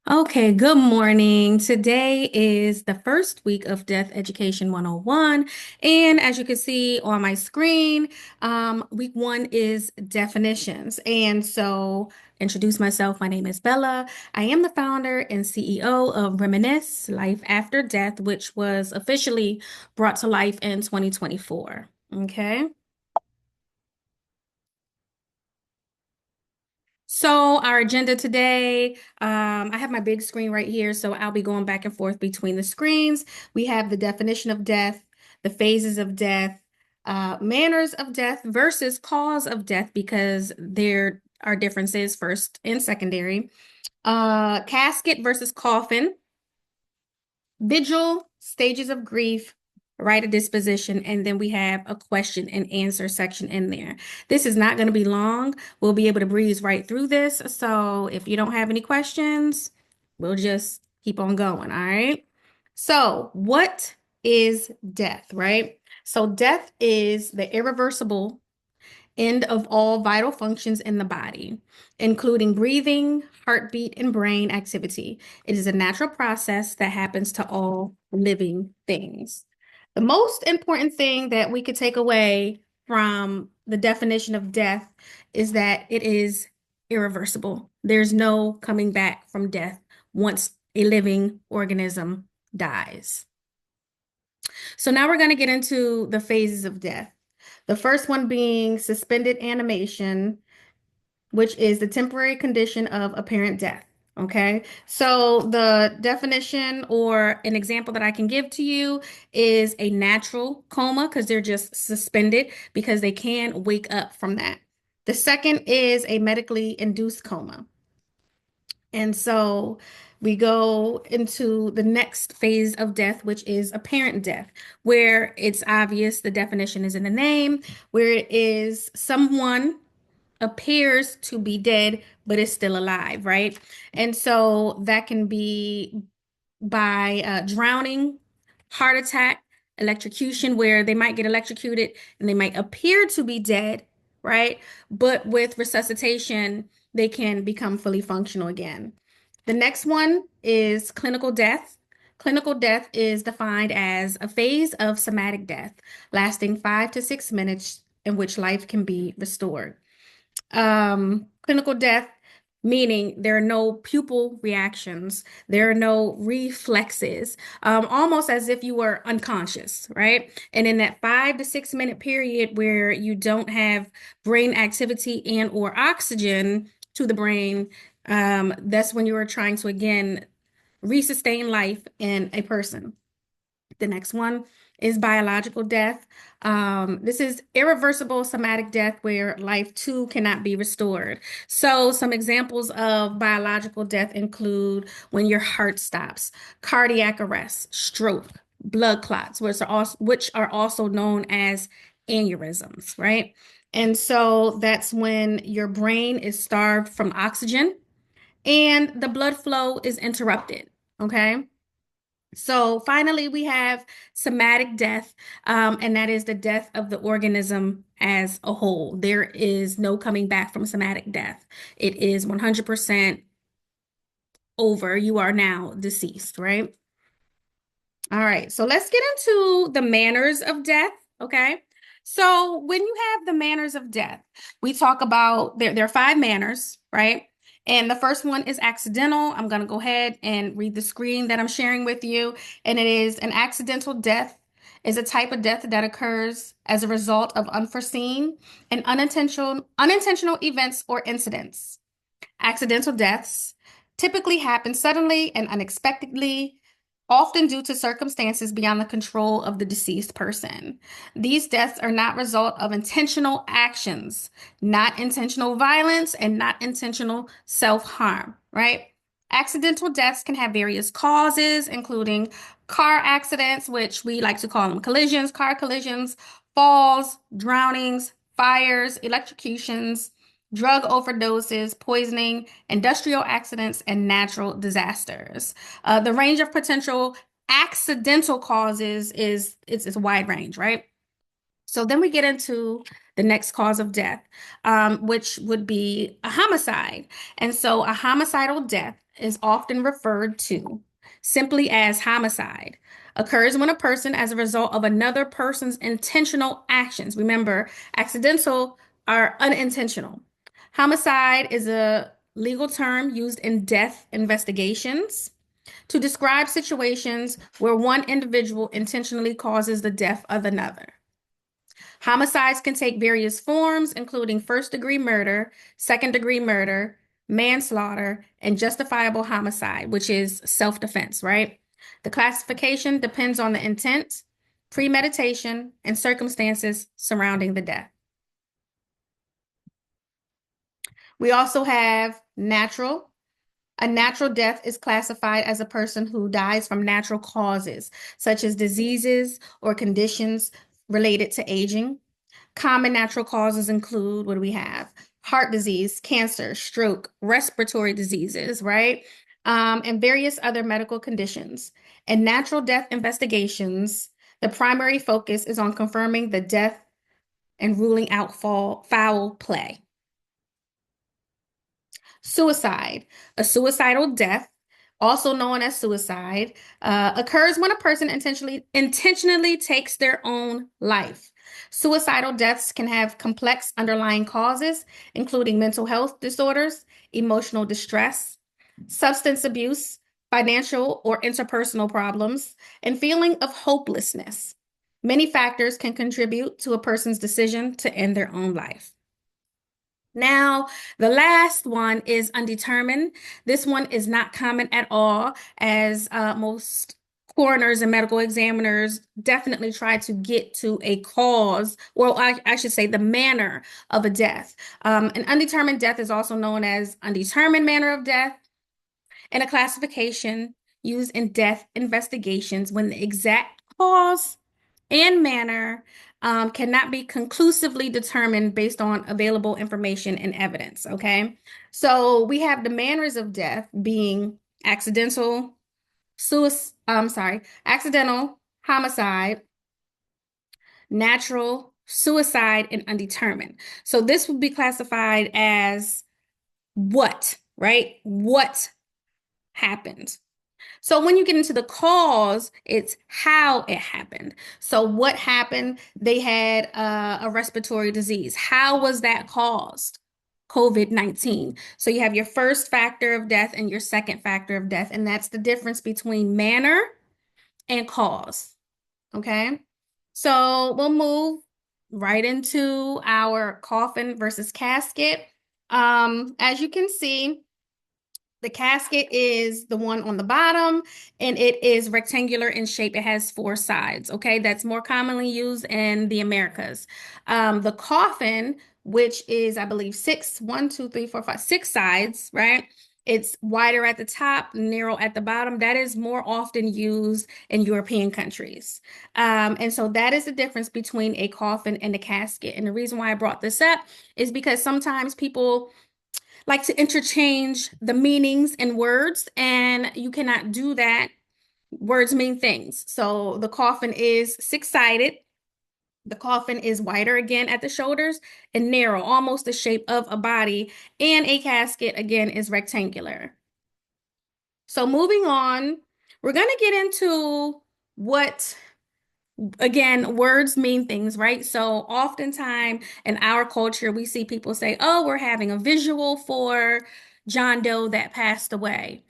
Okay, good morning. Today is the first week of Death Education 101. And as you can see on my screen, week one is definitions. And so, introduce myself. My name is Bella. I am the founder and CEO of Reminisce Life After Death, which was officially brought to life in 2024. Okay. So our agenda today, I have my big screen right here, so I'll be going back and forth between the screens. We have the definition of death, the phases of death, manners of death versus cause of death, because there are differences first and secondary. Casket versus coffin, vigil, stages of grief, rite of disposition, and then we have a question and answer section in there. This is not going to be long. We'll be able to breeze right through this. So if you don't have any questions, we'll just keep on going. All right. So, what is death, right? So, death is the irreversible end of all vital functions in the body, including breathing, heartbeat, and brain activity. It is a natural process that happens to all living things. The most important thing that we could take away from the definition of death is that it is irreversible. There's no coming back from death once a living organism dies. So now we're going to get into the phases of death. The first one being suspended animation, which is the temporary condition of apparent death. Okay, so the definition or an example that I can give to you is a natural coma because they're just suspended because they can wake up from that. The second is a medically induced coma. And so we go into the next phase of death, which is apparent death, where it's obvious the definition is in the name, where it is someone appears to be dead, but is still alive, right? And so that can be by drowning, heart attack, electrocution, where they might get electrocuted and they might appear to be dead, right? But with resuscitation, they can become fully functional again. The next one is clinical death. Clinical death is defined as a phase of somatic death lasting 5 to 6 minutes in which life can be restored. Clinical death, meaning there are no pupil reactions, there are no reflexes, almost as if you were unconscious, right? And in that 5 to 6 minute period where you don't have brain activity and or oxygen to the brain, that's when you are trying to again resustain life in a person. The next one is biological death. This is irreversible somatic death where life too cannot be restored. So, some examples of biological death include when your heart stops, cardiac arrest, stroke, blood clots, which are also known as aneurysms, right? And so that's when your brain is starved from oxygen and the blood flow is interrupted. Okay. So finally, we have somatic death, and that is the death of the organism as a whole. There is no coming back from somatic death. It is 100% over. You are now deceased, right? All right, so let's get into the manners of death, okay? So when you have the manners of death, we talk about there are five manners, right? And the first one is accidental. I'm going to go ahead and read the screen that I'm sharing with you. And it is an accidental death is a type of death that occurs as a result of unforeseen and unintentional events or incidents. Accidental deaths typically happen suddenly and unexpectedly, often due to circumstances beyond the control of the deceased person. These deaths are not result of intentional actions, not intentional violence, and not intentional self-harm, right? Accidental deaths can have various causes, including car accidents, which we like to call them collisions, car collisions, falls, drownings, fires, electrocutions, drug overdoses, poisoning, industrial accidents, and natural disasters. The range of potential accidental causes is it's a wide range, right? So then we get into the next cause of death, which would be a homicide. And so a homicidal death is often referred to simply as homicide. Occurs when a person, as a result of another person's intentional actions, remember, accidental are unintentional. Homicide is a legal term used in death investigations to describe situations where one individual intentionally causes the death of another. Homicides can take various forms, including first-degree murder, second-degree murder, manslaughter, and justifiable homicide, which is self-defense, right? The classification depends on the intent, premeditation, and circumstances surrounding the death. We also have natural. A natural death is classified as a person who dies from natural causes, such as diseases or conditions related to aging. Common natural causes include, what do we have? Heart disease, cancer, stroke, respiratory diseases, right? And various other medical conditions. In natural death investigations, the primary focus is on confirming the death and ruling out foul play. Suicide. A suicidal death, also known as suicide, occurs when a person intentionally takes their own life. Suicidal deaths can have complex underlying causes, including mental health disorders, emotional distress, substance abuse, financial or interpersonal problems, and feeling of hopelessness. Many factors can contribute to a person's decision to end their own life. Now, the last one is undetermined. This one is not common at all, as most coroners and medical examiners definitely try to get to a cause, or I should say the manner of a death. An undetermined death is also known as undetermined manner of death, and a classification used in death investigations when the exact cause and manner cannot be conclusively determined based on available information and evidence. Okay, so we have the manners of death being accidental, accidental, homicide, natural, suicide, and undetermined. So this would be classified as what, right? What happened? So when you get into the cause, it's how it happened. So what happened? They had a respiratory disease. How was that caused? COVID-19. So you have your first factor of death and your second factor of death, and that's the difference between manner and cause. Okay? So we'll move right into our coffin versus casket. As you can see, the casket is the one on the bottom, and it is rectangular in shape. It has four sides, okay? That's more commonly used in the Americas. The coffin, which is, I believe, six sides, right? It's wider at the top, narrow at the bottom. That is more often used in European countries. And so that is the difference between a coffin and a casket. And the reason why I brought this up is because sometimes people like to interchange the meanings in words, and you cannot do that. Words mean things. So the coffin is six-sided. The coffin is wider again at the shoulders and narrow, almost the shape of a body. And a casket, again, is rectangular. So moving on, we're going to get into what, again, words mean things, right? So oftentimes in our culture, we see people say, oh, we're having a visual for John Doe that passed away.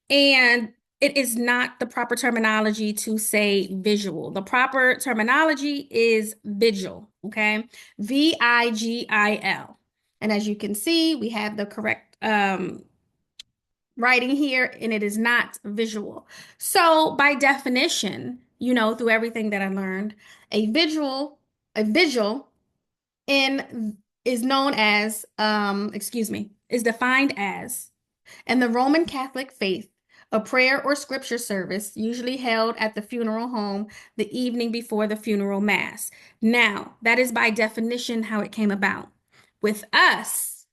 And it is not the proper terminology to say visual. The proper terminology is vigil, okay? Vigil. And as you can see, we have the correct writing here, and it is not visual. So by definition, through everything that I learned, a vigil in is known as, is defined as, in the Roman Catholic faith, a prayer or scripture service usually held at the funeral home the evening before the funeral mass. Now, that is by definition how it came about. With us,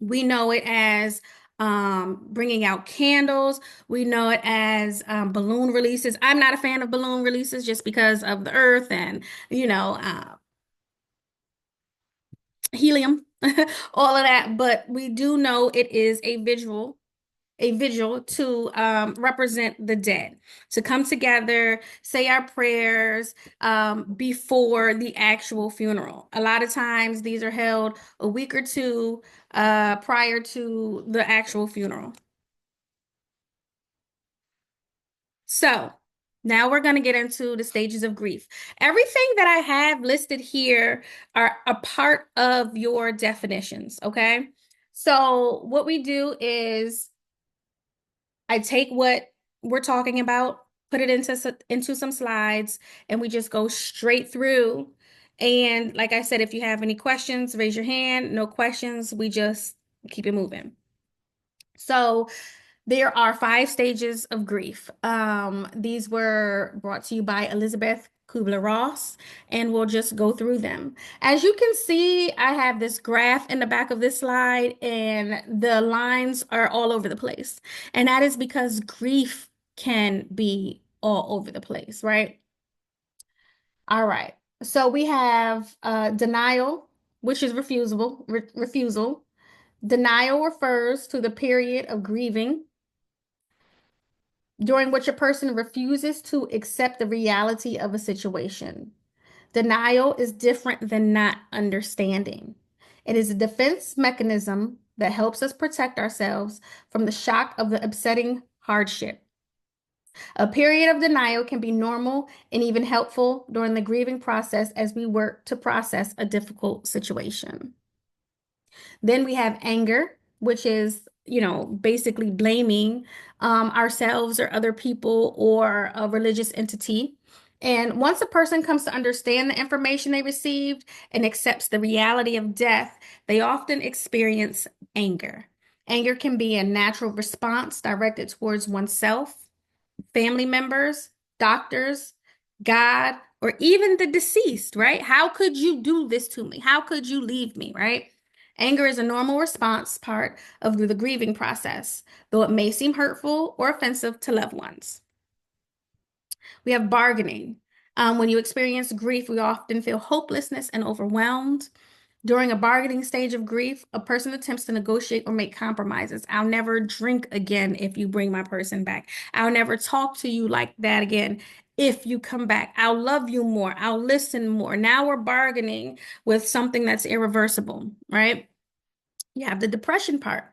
we know it as bringing out candles. We know it as balloon releases. I'm not a fan of balloon releases just because of the earth and, helium, all of that. But we do know it is a vigil to represent the dead, to come together, say our prayers before the actual funeral. A lot of times these are held a week or two prior to the actual funeral. So now we're going to get into the stages of grief. Everything that I have listed here are a part of your definitions, okay? So what we do is I take what we're talking about, put it into some slides, and we just go straight through. And like I said, if you have any questions, raise your hand. No questions, we just keep it moving. So there are 5 stages of grief. These were brought to you by Elizabeth Kubler-Ross, and we'll just go through them. As you can see, I have this graph in the back of this slide, and the lines are all over the place. And that is because grief can be all over the place, right? All right. So we have denial, which is refusal. Denial refers to the period of grieving during which a person refuses to accept the reality of a situation. Denial is different than not understanding. It is a defense mechanism that helps us protect ourselves from the shock of the upsetting hardship. A period of denial can be normal and even helpful during the grieving process as we work to process a difficult situation. Then we have anger, which is, basically blaming ourselves or other people or a religious entity. And once a person comes to understand the information they received and accepts the reality of death, they often experience anger. Anger can be a natural response directed towards oneself, family members, doctors, God, or even the deceased, right? How could you do this to me? How could you leave me, right? Anger is a normal response part of the grieving process, though it may seem hurtful or offensive to loved ones. We have bargaining. When you experience grief, we often feel hopelessness and overwhelmed. During a bargaining stage of grief, a person attempts to negotiate or make compromises. I'll never drink again if you bring my person back. I'll never talk to you like that again if you come back. I'll love you more. I'll listen more. Now we're bargaining with something that's irreversible, right? You have the depression part.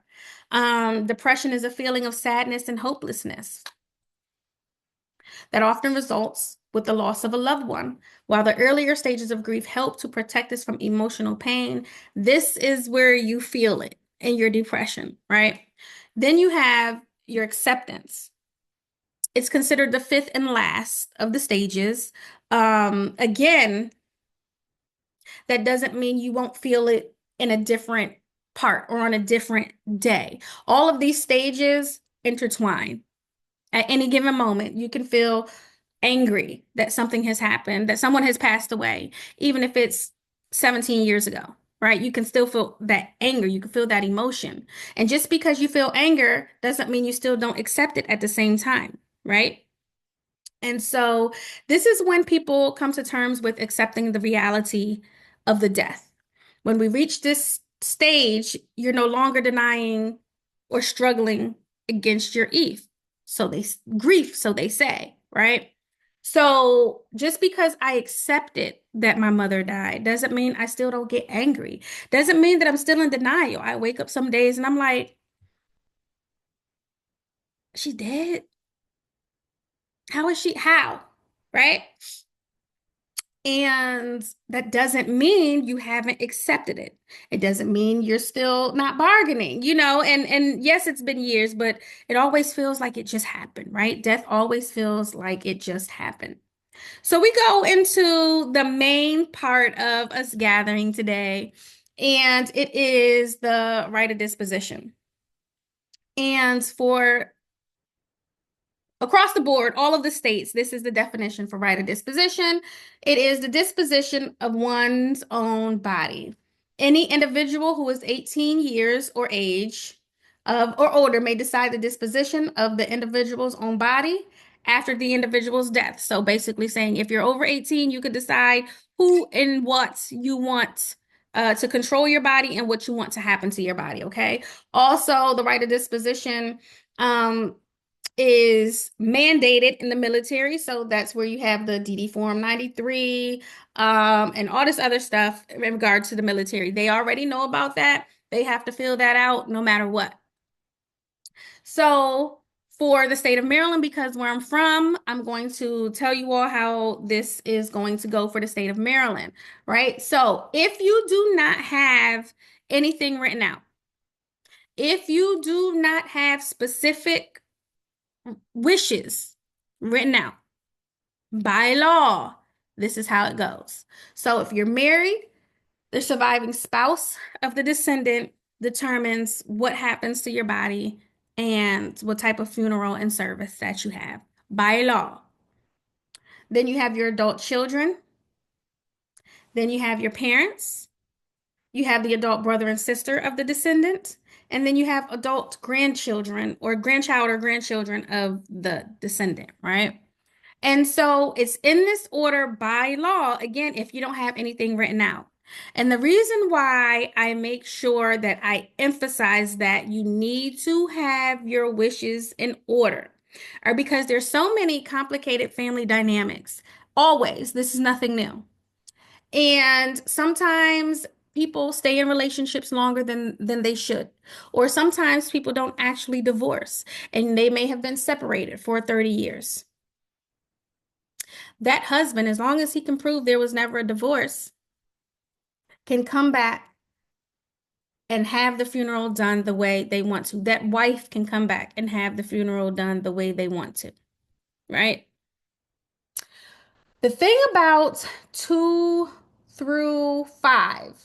Depression is a feeling of sadness and hopelessness that often results with the loss of a loved one. While the earlier stages of grief help to protect us from emotional pain, this is where you feel it in your depression, right? Then you have your acceptance. It's considered the fifth and last of the stages. Again, that doesn't mean you won't feel it in a different part or on a different day. All of these stages intertwine. At any given moment, you can feel angry that something has happened, that someone has passed away, even if it's 17 years ago, right? You can still feel that anger. You can feel that emotion. And just because you feel anger doesn't mean you still don't accept it at the same time, right? And so this is when people come to terms with accepting the reality of the death. When we reach this stage, you're no longer denying or struggling against your grief, so they say, right? So just because I accepted that my mother died doesn't mean I still don't get angry. Doesn't mean that I'm still in denial. I wake up some days and I'm like, she dead? How is she? How? Right? And that doesn't mean you haven't accepted it. It doesn't mean you're still not bargaining, and yes, it's been years, but it always feels like it just happened, right? Death always feels like it just happened. So we go into the main part of us gathering today, and it is the right of disposition. And for across the board, all of the states, this is the definition for right of disposition. It is the disposition of one's own body. Any individual who is 18 years or age of or older may decide the disposition of the individual's own body after the individual's death. So basically saying if you're over 18, you could decide who and what you want to control your body and what you want to happen to your body, okay? Also, the right of disposition um, is mandated in the military. So that's where you have the DD Form 93 and all this other stuff in regard to the military. They already know about that. They have to fill that out no matter what. So for the state of Maryland, because where I'm from, I'm going to tell you all how this is going to go for the state of Maryland, right? So if you do not have anything written out, if you do not have specific wishes written out by law, this is how it goes. So if you're married, the surviving spouse of the descendant determines what happens to your body and what type of funeral and service that you have by law. Then you have your adult children. Then you have your parents. You have the adult brother and sister of the descendant. And then you have adult grandchildren or grandchild or grandchildren of the descendant, right? And so it's in this order by law, again, if you don't have anything written out. And the reason why I make sure that I emphasize that you need to have your wishes in order are because there's so many complicated family dynamics. Always, this is nothing new. And sometimes people stay in relationships longer than they should. Or sometimes people don't actually divorce and they may have been separated for 30 years. That husband, as long as he can prove there was never a divorce, can come back and have the funeral done the way they want to. That wife can come back and have the funeral done the way they want to, right? The thing about 2 through 5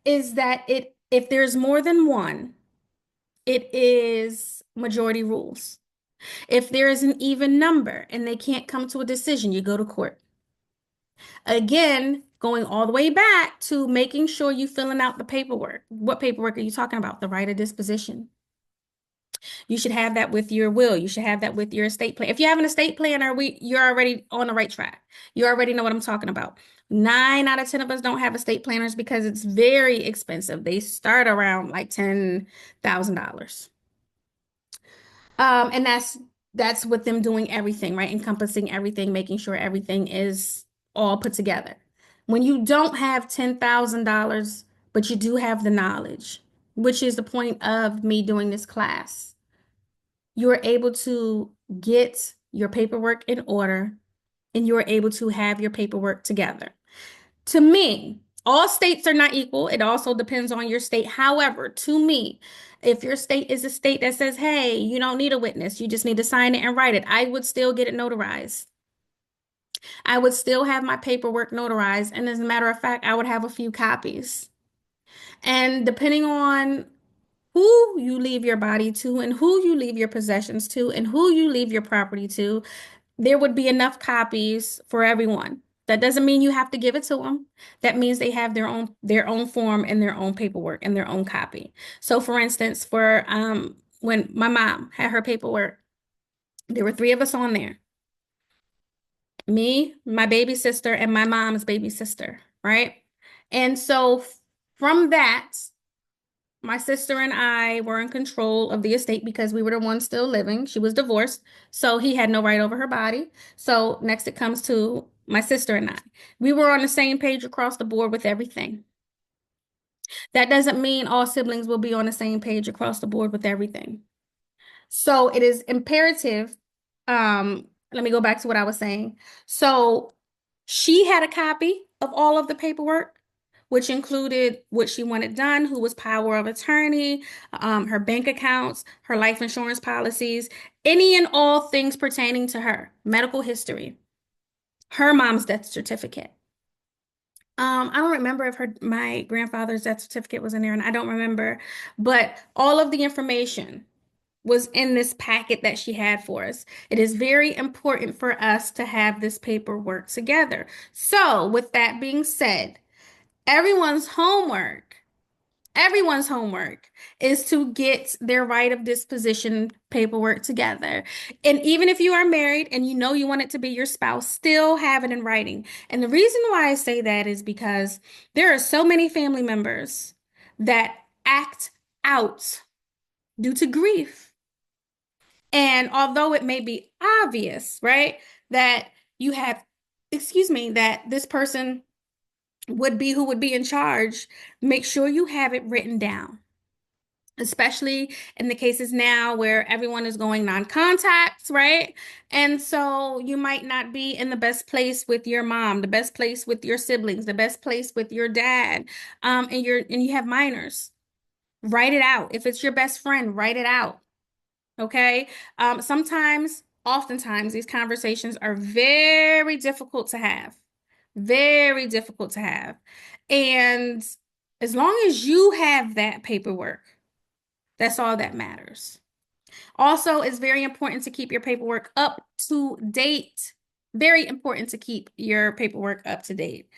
is that if there's more than one, it is majority rules. If there is an even number and they can't come to a decision, you go to court. Again, going all the way back to making sure you filling out the paperwork. What paperwork are you talking about? The right of disposition. You should have that with your will. You should have that with your estate plan. If you have an estate planner, you're already on the right track. You already know what I'm talking about. 9 out of 10 of us don't have estate planners because it's very expensive. They start around like $10,000. And that's with them doing everything, right? Encompassing everything, making sure everything is all put together. When you don't have $10,000, but you do have the knowledge, which is the point of me doing this class, you are able to get your paperwork in order and you are able to have your paperwork together. To me, all states are not equal. It also depends on your state. However, to me, if your state is a state that says, hey, you don't need a witness, you just need to sign it and write it, I would still get it notarized. I would still have my paperwork notarized. And as a matter of fact, I would have a few copies. And depending on who you leave your body to and who you leave your possessions to and who you leave your property to, there would be enough copies for everyone. That doesn't mean you have to give it to them. That means they have their own form and their own paperwork and their own copy. So for instance, for when my mom had her paperwork, there were 3 of us on there. Me, my baby sister, and my mom's baby sister, right? And so from that, my sister and I were in control of the estate because we were the ones still living. She was divorced, so he had no right over her body. So next it comes to my sister and I. We were on the same page across the board with everything. That doesn't mean all siblings will be on the same page across the board with everything. So it is imperative. Let me go back to what I was saying. So she had a copy of all of the paperwork, which included what she wanted done, who was power of attorney, her bank accounts, her life insurance policies, any and all things pertaining to her, medical history, her mom's death certificate. I don't remember if my grandfather's death certificate was in there, and I don't remember, but all of the information was in this packet that she had for us. It is very important for us to have this paperwork together. So, with that being said, everyone's homework Everyone's homework is to get their right of disposition paperwork together. And even if you are married and you know you want it to be your spouse, still have it in writing. And the reason why I say that is because there are so many family members that act out due to grief. And although it may be obvious, right, that you have, excuse me, that this person would be who would be in charge, make sure you have it written down, especially in the cases now where everyone is going non-contact, right? And so you might not be in the best place with your mom, the best place with your siblings, the best place with your dad, and you have minors. Write it out. If it's your best friend, write it out. Okay. Oftentimes, these conversations are very difficult to have. Very difficult to have. And as long as you have that paperwork, that's all that matters. Also, it's very important to keep your paperwork up to date. Very important to keep your paperwork up to date.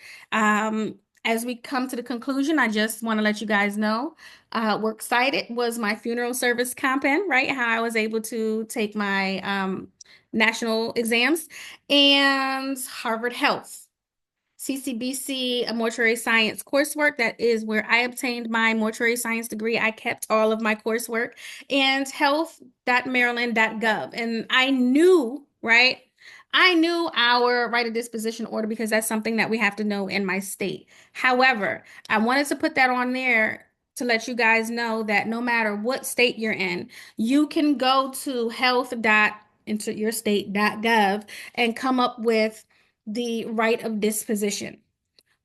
As we come to the conclusion, I just want to let you guys know, Works Cited was my funeral service comp in, right? How I was able to take my national exams, and Harvard Health. CCBC, a mortuary science coursework. That is where I obtained my mortuary science degree. I kept all of my coursework, and health.maryland.gov. And I knew, right? I knew our right of disposition order because that's something that we have to know in my state. However, I wanted to put that on there to let you guys know that no matter what state you're in, you can go to health.interyourstate.gov and come up with the right of disposition.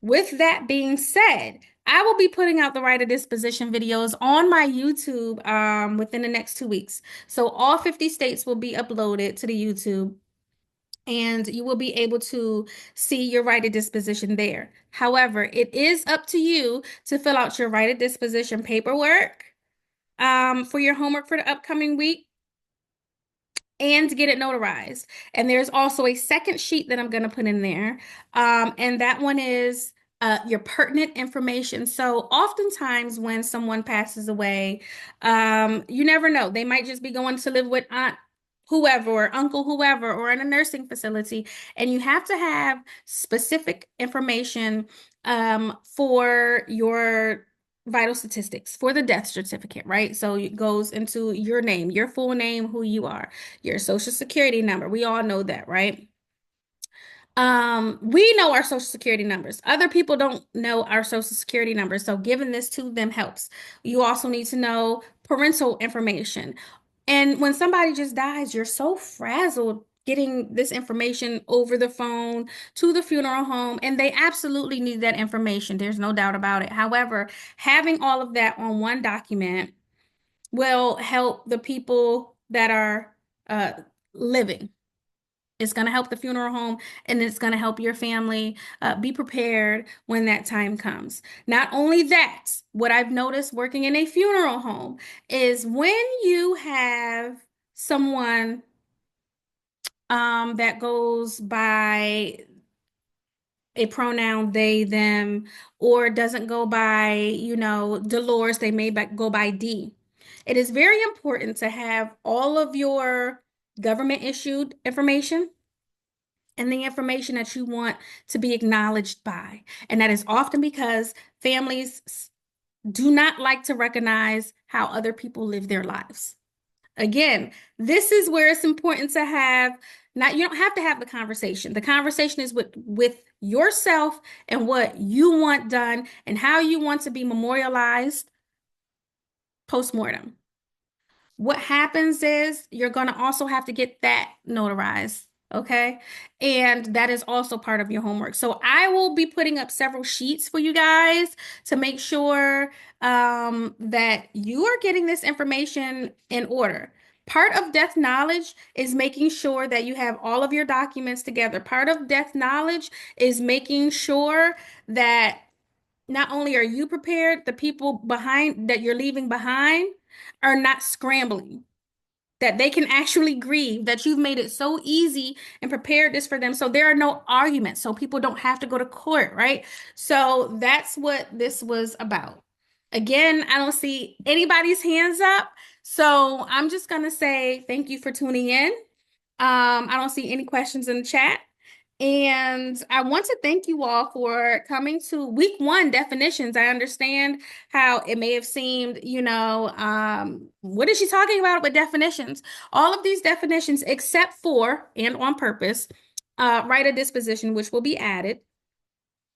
With that being said, I will be putting out the right of disposition videos on my YouTube within the next 2 weeks. So all 50 states will be uploaded to the YouTube, and you will be able to see your right of disposition there. However, it is up to you to fill out your right of disposition paperwork for your homework for the upcoming week and get it notarized. And there's also a second sheet that I'm going to put in there. And that one is your pertinent information. So oftentimes when someone passes away, you never know. They might just be going to live with aunt whoever or uncle whoever or in a nursing facility. And you have to have specific information for your vital statistics for the death certificate, right? So it goes into your name, your full name, who you are, your social security number. We all know that, right? We know our social security numbers. Other people don't know our social security numbers, so giving this to them helps. You also need to know parental information. And when somebody just dies, you're so frazzled getting this information over the phone to the funeral home, and they absolutely need that information. There's no doubt about it. However, having all of that on one document will help the people that are uh, living. It's going to help the funeral home, and it's going to help your family be prepared when that time comes. Not only that, what I've noticed working in a funeral home is when you have someone that goes by a pronoun they, them, or doesn't go by, Dolores, they may go by D. It is very important to have all of your government issued information and the information that you want to be acknowledged by. And that is often because families do not like to recognize how other people live their lives. Again, this is where it's important to have, not, you don't have to have the conversation. The conversation is with yourself and what you want done and how you want to be memorialized post-mortem. What happens is you're going to also have to get that notarized. Okay. And that is also part of your homework. So I will be putting up several sheets for you guys to make sure that you are getting this information in order. Part of death knowledge is making sure that you have all of your documents together. Part of death knowledge is making sure that not only are you prepared, the people behind that you're leaving behind are not scrambling, that they can actually grieve, that you've made it so easy and prepared this for them. So there are no arguments. So people don't have to go to court, right? So that's what this was about. Again, I don't see anybody's hands up. So I'm just going to say thank you for tuning in. I don't see any questions in the chat. And I want to thank you all for coming to week one definitions. I understand how it may have seemed, what is she talking about with definitions? All of these definitions, except for and on purpose, write a disposition, which will be added,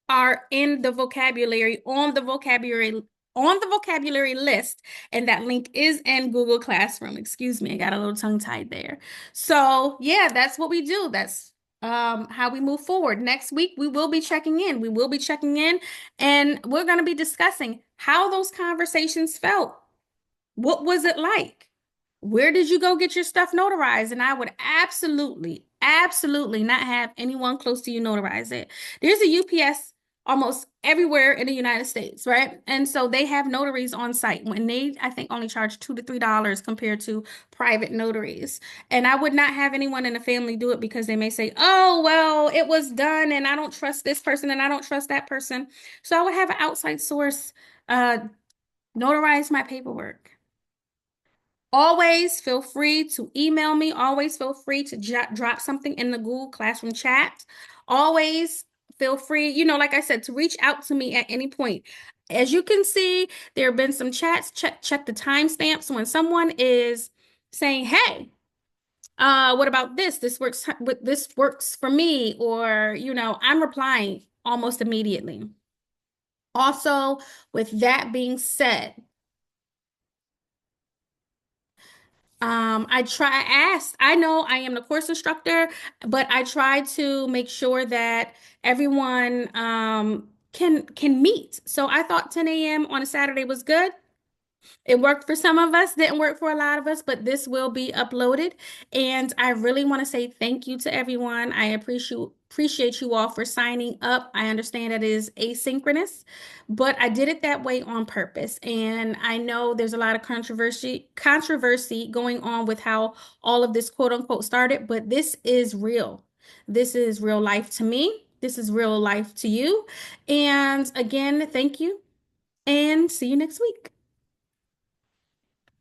are in the vocabulary on the vocabulary list, and that link is in Google Classroom. Excuse me, I got a little tongue tied there. So yeah, that's what we do. That's how we move forward. Next week we will be checking in. We will be checking in, and we're going to be discussing how those conversations felt. What was it like? Where did you go get your stuff notarized? And I would absolutely, absolutely not have anyone close to you notarize it. There's a UPS almost everywhere in the United States, right? And so they have notaries on site when they, I think, only charge $2 to $3 compared to private notaries. And I would not have anyone in the family do it because they may say, oh, well, it was done and I don't trust this person and I don't trust that person. So I would have an outside source uh, notarize my paperwork. Always feel free to email me. Always feel free to drop something in the Google Classroom chat. Always feel free, like I said, to reach out to me at any point. As you can see, there have been some chats. Check the timestamps when someone is saying, "Hey, what about this? This works for me," or I'm replying almost immediately. Also, with that being said, I know I am the course instructor, but I try to make sure that everyone can meet. So I thought 10 a.m. on a Saturday was good. It worked for some of us, didn't work for a lot of us, but this will be uploaded. And I really want to say thank you to everyone. I appreciate you all for signing up. I understand that it is asynchronous, but I did it that way on purpose. And I know there's a lot of controversy going on with how all of this quote unquote started, but this is real. This is real life to me. This is real life to you. And again, thank you and see you next week.